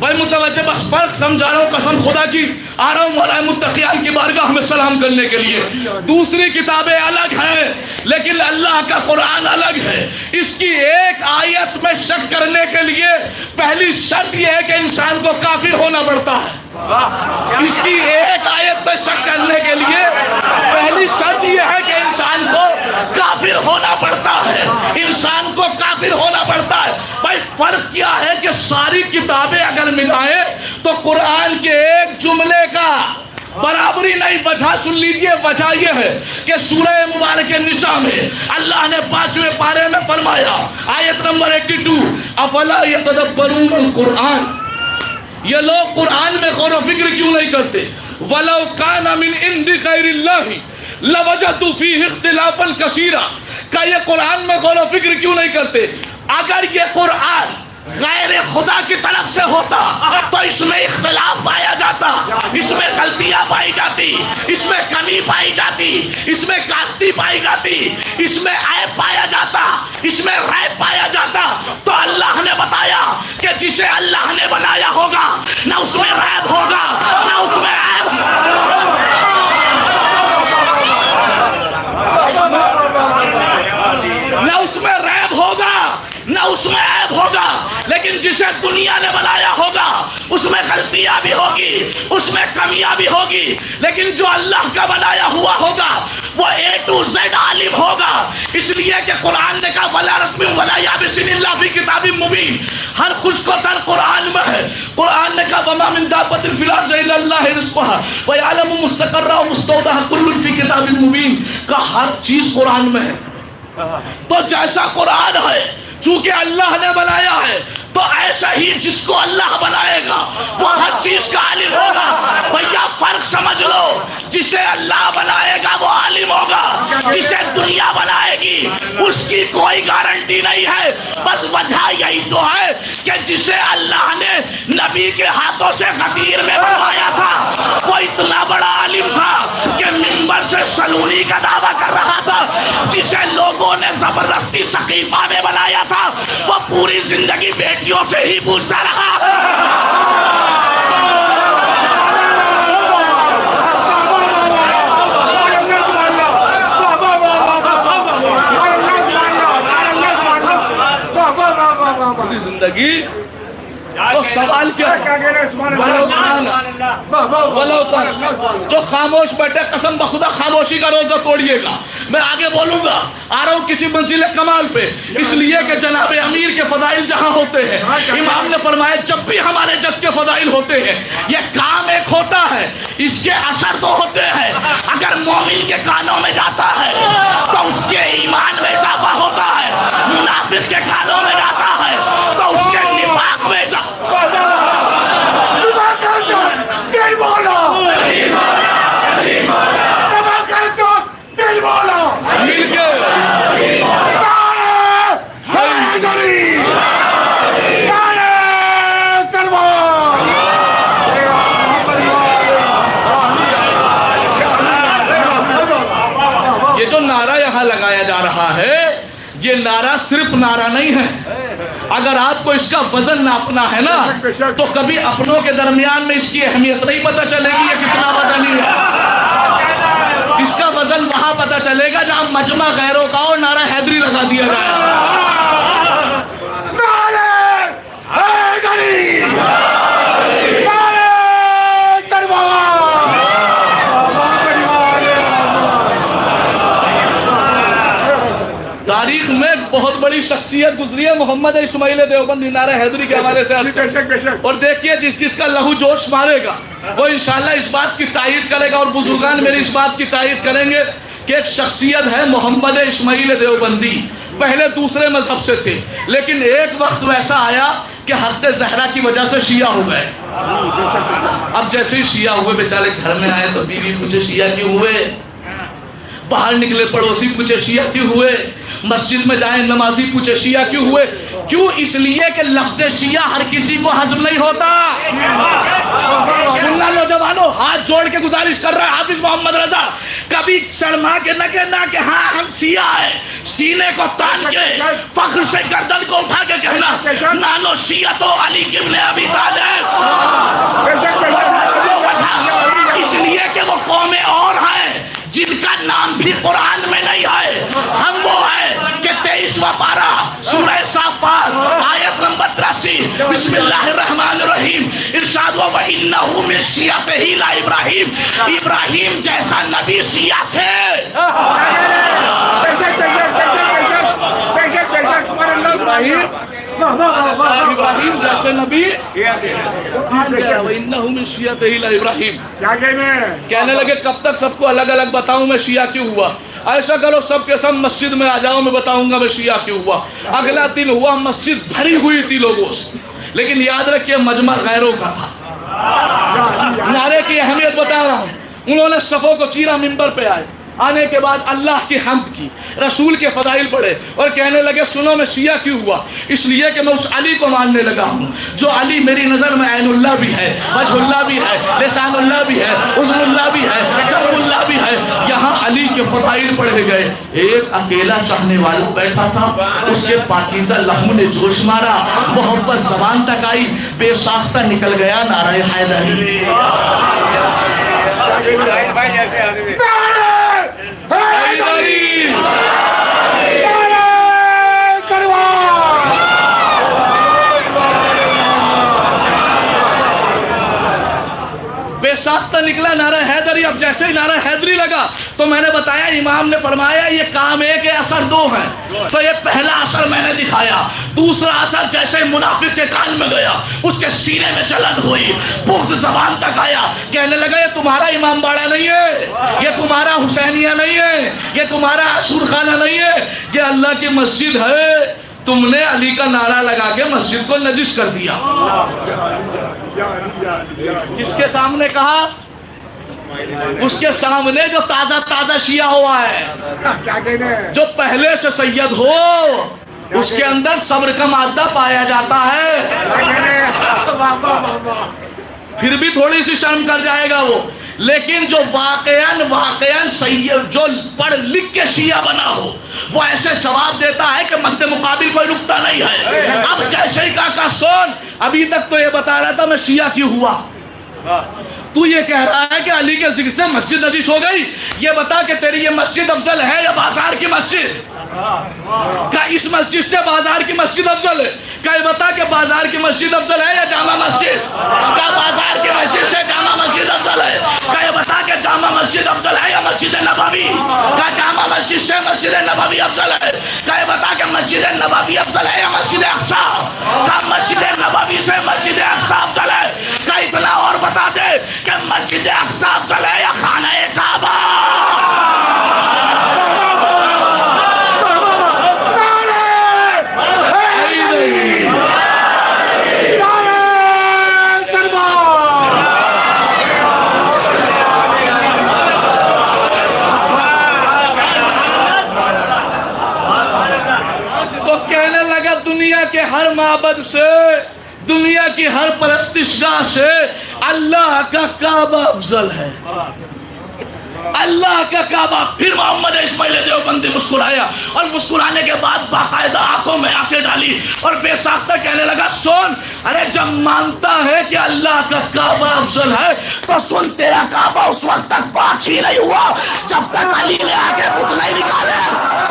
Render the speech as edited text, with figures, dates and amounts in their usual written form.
بھائی متوجہ، بس فرق سمجھا رہا ہوں قسم خدا کی، آ رہا ہوں مولا متقیان کی بارگاہ میں سلام کرنے کے لیے. دوسری کتابیں الگ ہیں لیکن اللہ کا قرآن الگ ہے. اس کی ایک آیت میں شک کرنے کے لیے پہلی شرط یہ ہے کہ انسان کو کافر ہونا پڑتا ہے. اس کی ایک آیت میں شک کرنے کے لیے پہلی شرط یہ ہے کہ انسان کو کافر ہونا پڑتا ہے. انسان کو کافر ہونا پڑتا ہے. بھائی فرق کیا ہے کہ ساری کتابیں اگر ملائیں تو قرآن کے ایک جملے کا برابری نہیں. وجہ سن لیجئے، وجہ یہ ہے کہ سورہ مبارک نساء میں اللہ نے 5ویں پارے میں فرمایا، آیت نمبر 82، افلا یتدبرون القرآن، یہ لوگ قرآن میں غور و فکر کیوں نہیں کرتے؟ وَلَوْ كَانَ مِنْ عِنْدِ غَيْرِ اللَّهِ لَوَجَدُوا فِيهِ اخْتِلَافًا كَثِيرًا، کہ یہ قرآن میں غور و فکر کیوں نہیں کرتے؟ اگر یہ قرآن غیر خدا کی طرف سے ہوتا تو اس میں اختلاف پایا جاتا، اس میں غلطیاں پائی جاتی، اس میں کمی پائی جاتی، اس میں کاستی پائی جاتی، اس میں عیب پایا جاتا، اس میں ریب پایا جاتا. تو اللہ نے بتایا کہ جسے اللہ نے بنایا ہوگا نہ اس میں ریب ہوگا نہ اس میں عیب نہ اس میں ریب ہوگا نہ اس میں عیب ہوگا. لیکن جسے دنیا نے بنایا ہوگا اس میں غلطیاں بھی ہوگی، اس میں کمیاں بھی ہوگی، لیکن جو اللہ کا بنایا ہوا ہوگا وہ A to Z عالم ہوگا. اس لیے کہ قرآن نے کہا وَلَا رَتْبٍ وَلَا يَابِسٍ إِلَّا فِي كِتَابٍ مُبِينٍ، ہر خشک و تر قرآن میں ہے. قرآن نے کہا وَمَا مِن دَابَّةٍ فِي الْأَرْضِ إِلَّا اللَّهُ رِزْقُهَا وَيَعْلَمُ مُسْتَقَرَّهَا وَمُسْتَوْدَعَهَا كُلٌّ فِي كِتَابٍ مُبِينٍ، کہ ہر چیز قرآن میں ہے. تو جیسا قرآن ہے چونکہ اللہ نے بنایا ہے تو ایسا ہی جس کو اللہ بنائے گا وہ ہر چیز کا عالم ہوگا. بھیا فرق سمجھ لو، جسے اللہ بنائے گا وہ عالم ہوگا، جسے دنیا بنائے گی اس کی کوئی گارنٹی نہیں ہے. بس وجہ یہی تو ہے کہ جسے اللہ نے نبی کے ہاتھوں سے غدیر میں بنوایا تھا وہ اتنا بڑا عالم تھا کہ منبر سے سلونی کا دعویٰ کر رہا تھا. جسے لوگوں نے زبردستی سقیفہ میں بنایا تھا وہ پوری زندگی بیٹیوں سے ہی پوچھتا رہا. پوری زندگی تو سوال کیا جو خاموش بیٹھے قسم بخدا خاموشی کا روزہ توڑیے گا. میں آگے بولوں گا، آ رہا ہوں کسی منزل کمال پہ، اس لیے کہ جناب امیر کے فضائل جہاں ہوتے ہیں امام نے فرمایا جب بھی ہمارے جد کے فضائل ہوتے ہیں یہ کام ایک ہوتا ہے، اس کے اثر تو ہوتے ہیں. اگر مومن کے کانوں میں جاتا ہے تو اس کے ایمان میں اضافہ ہوتا ہے، منافق کے کانوں میں جاتا ہے تو اس کے نفاق میں اضافہ. یہ جو نعرہ یہاں لگایا جا رہا ہے یہ نعرہ صرف نعرہ نہیں ہے. اگر آپ کو اس کا وزن ناپنا ہے نا تو کبھی اپنوں کے درمیان میں اس کی اہمیت نہیں پتہ چلے گی یہ کتنا وزنی ہے. اس کا وزن وہاں پتہ چلے گا جہاں مجمع غیروں کا اور نعرہ حیدری لگا دیا گیا. تاریخ میں بہت بڑی شخصیت گزری ہے محمد اسماعیل دیوبندی نعرہ حیدری کے حوالے سے. اور دیکھیے جس چیز کا لہو جوش مارے گا وہ انشاءاللہ اس بات کی تائید کرے گا، اور بزرگان میری اس بات کی تائید کریں گے کہ ایک شخصیت ہے محمد اسماعیل دیوبندی. پہلے دوسرے مذہب سے تھے لیکن ایک وقت ویسا آیا کہ حضرت زہرا کی وجہ سے شیعہ ہو گئے. اب جیسے ہی شیعہ ہوئے بیچارے گھر میں آئے تو بیوی پوچھے شیعہ کیوں ہوئے، باہر نکلے پڑوسی پوچھے شیعہ کیوں ہوئے، مسجد میں جائیں نمازی پوچھے شیعہ کیوں ہوئے. کیوں؟ اس لیے کہ لفظ شیعہ ہر کسی کو ہضم نہیں ہوتا. سننا نوجوانوں، ہاتھ جوڑ کے گزارش کر رہا ہے حافظ محمد رضا، کبھی شرما کے نہ کہنا کہ ہاں ہم شیعہ ہیں، سینے کو تان کے فخر سے گردن کو اٹھا کے کہنا نانو شیعہ تو علی ابن ابی طالب. 23واں پارہ سورہ صافات آیت نمبر 83 بسم اللہ الرحمن الرحیم ارشاد ہوا وَإِنَّهُ مِن شِيَعَتِهِ لَإِبْرَاہِیم ابراہیم جیسا نبی شیعہ تھے. ابراہیم جیسے نبی وَإِنَّهُ مِن شِيَعَتِهِ لَإِبْرَاہِیم. کہنے لگے کب تک سب کو الگ الگ بتاؤں میں شیعہ کیوں ہوا؟ ایسا کرو سب کے سب مسجد میں آ جاؤ میں بتاؤں گا میں شیعہ کیوں ہوا. اگلا دن ہوا مسجد بھری ہوئی تھی لوگوں سے، لیکن یاد رکھیے مجمع غیروں کا تھا. نعرے کی اہمیت بتا رہا ہوں. انہوں نے صفوں کو چیرا، منبر پہ آئے، آنے کے بعد اللہ کی حمد کی، رسول کے فضائل پڑھے اور کہنے لگے سنو میں شیعہ کیوں ہوا؟ اس لیے کہ میں اس علی کو ماننے لگا ہوں جو علی میری نظر میں عین اللہ بھی ہے، وجہ اللہ بھی ہے، لسان اللہ بھی ہے، عزم اللہ بھی ہے، جب اللہ بھی ہے. یہاں علی کے فضائل پڑھے گئے. ایک اکیلا چاہنے والا بیٹھا تھا، اس کے پاکیزہ لہو نے جوش مارا، محبت زبان تک آئی، بے ساختہ نکل گیا نعرہ حیدری. بے ساختہ نکلا نعرہ حیدری. اب جیسے ہی نعرہ حیدری لگا تو میں نے بتایا امام نے فرمایا یہ کام ایک ہے، اثر دو ہیں. تو یہ پہلا اثر میں نے دکھایا. دوسرا اثر جیسے منافق کے کان میں گیا اس کے سینے میں جلن ہوئی، بغض زبان تک آیا، کہنے لگا یہ تمہارا امام باڑہ نہیں ہے، یہ تمہارا حسینیہ نہیں ہے، یہ تمہارا عاشور خانہ نہیں ہے، یہ اللہ کی مسجد ہے. تم نے علی کا نعرہ لگا کے مسجد کو نجس کر دیا. کس کے سامنے کہا؟ اس کے سامنے جو تازہ تازہ شیعہ ہوا ہے، جو پہلے سے سید ہو، اس کے اندر صبر کا مادہ پایا جاتا ہے. پھر بھی تھوڑی سی شرم کر جائے گا وہ، لیکن جو واقعاً سید جو پڑھ لکھ کے شیعہ بنا ہو وہ ایسے جواب دیتا ہے کہ مد مقابل کوئی نکتہ نہیں ہے. اب جیسے ہی کہا سن، ابھی تک تو یہ بتا رہا تھا میں شیعہ کیوں ہوا، تو یہ کہہ رہا ہے کہ علی کے ذکر سے مسجد نجس ہو گئی. یہ بتا کہ تیری یہ مسجد افضل ہے یا بازار کی مسجد؟ کہ اس مسجد سے بازار کی مسجد افضل ہے؟ کہ بتا کہ بازار کی مسجد افضل ہے یا جامع مسجد؟ کہ بازار کی مسجد سے جامع مسجد افضل ہے؟ کہ بتا کہ جامع مسجد افضل ہے یا مسجد نبوی؟ کہ جامع مسجد سے مسجد نبوی افضل ہے؟ کہ بتا کہ مسجد نبوی افضل ہے یا مسجد اقصی؟ کہ مسجد نبوی سے مسجد اقصی افضل ہے؟ کہ اتنا اور بتا دے کہ مسجد اقصی افضل ہے یا خانہ کعبہ؟ دنیا کے ہر معبد سے، دنیا کی ہر پرستشگاہ سے اللہ کا کعبہ افضل ہے. اللہ کا کعبہ. پھر محمد اسماعیل دیوبندی مسکرایا اور مسکرانے کے بعد باقاعدہ آنکھوں میں آنکھیں ڈالی اور بے ساختہ کہنے لگا سن، ارے جب مانتا ہے کہ اللہ کا کعبہ افضل ہے تو سن، تیرا کعبہ اس وقت تک پاک ہی نہیں ہوا جب تک علی نے آ کے پتلا ہی نکالے.